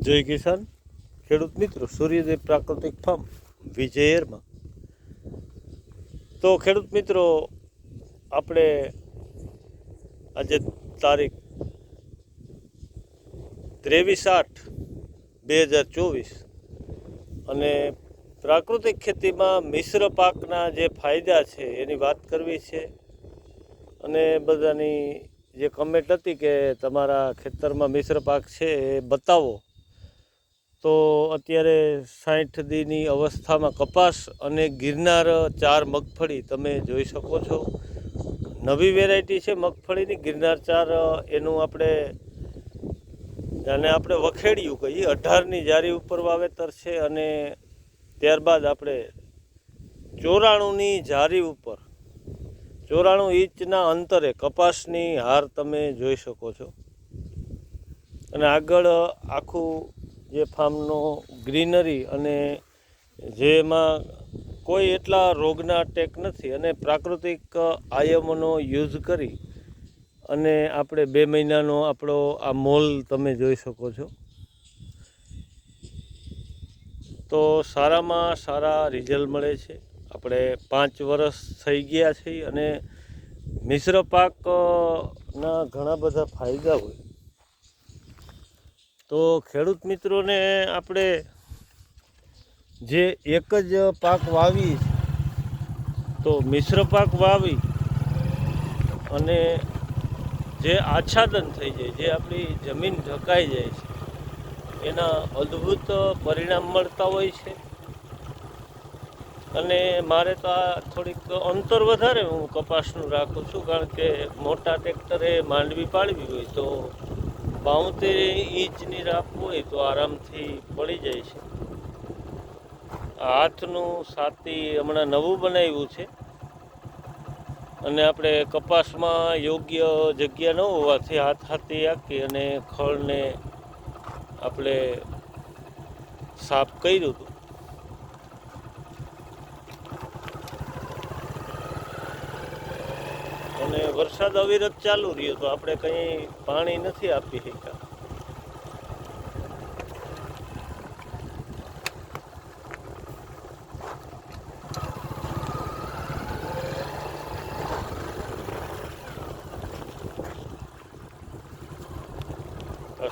જય કિસાન ખેડૂત મિત્રો, સૂર્યોદય પ્રાકૃતિક ફાર્મ વિજયરમાં. તો ખેડૂત મિત્રો, આપણે આજે તારીખ 23/8/2024 અને પ્રાકૃતિક ખેતીમાં મિશ્ર પાકના જે ફાયદા છે એની વાત કરવી છે. અને બધાની જે કમેન્ટ હતી કે તમારા ખેતરમાં મિશ્ર પાક છે એ બતાવો, તો અત્યારે 60 દીની અવસ્થામાં કપાસ અને ગિરનાર 4 મગફળી તમે જોઈ શકો છો. નવી વેરાયટી છે મગફળીની ગિરનાર 4. એનું આપણે વખેડિયું કહીએ, 18ની જારી ઉપર વાવેતર છે. અને ત્યારબાદ આપણે 94ની જારી ઉપર 94 ઇંચના અંતરે કપાસની હાર તમે જોઈ શકો છો. અને આગળ આખું જે ફાર્મનો ગ્રીનરી અને જેમાં કોઈ એટલા રોગના અટેક નથી, અને પ્રાકૃતિક આયમોનો યુઝ કરી અને આપણે 2 મહિનાનો આપણો આ મોલ તમે જોઈ શકો છો. તો સારામાં સારા રિઝલ્ટ મળે છે. આપણે 5 વર્ષ થઈ ગયા છીએ અને મિશ્ર પાકના ઘણા બધા ફાયદા હોય. તો ખેડૂત મિત્રોને આપણે જે એક જ પાક વાવી, તો મિશ્ર પાક વાવી અને જે આચ્છાદન થઈ જાય, જે આપણી જમીન ઢકાઈ જાય છે, એના અદ્ભુત પરિણામ મળતા હોય છે. અને મારે તો આ થોડીક અંતર વધારે હું કપાસનું રાખું છું, કારણ કે મોટા ટ્રેક્ટરે માંડવી પાડવી હોય તો 72 ઇંચની રાખવું હોય તો આરામથી પડી જાય છે. હાથનું સાતી હમણાં નવું બનાવ્યું છે, અને આપણે કપાસમાં યોગ્ય જગ્યા ન હોવાથી હાથી હાંકી અને ખળને આપણે સાફ કર્યું હતું. અને વરસાદ અવિરત ચાલુ રહ્યો તો આપણે કંઈ પાણી નથી આપી શક્યા.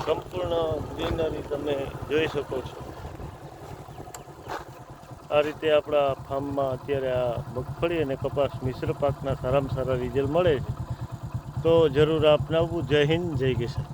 સંપૂર્ણ ગ્રીનરી તમે જોઈ શકો છો. આ રીતે આપણા ફાર્મમાં અત્યારે આ મગફળી અને કપાસ મિશ્ર પાકના સારામાં સારા રિઝલ્ટ મળે છે. તો જરૂર અપનાવવું. જય હિન્દ, જય કિસાન.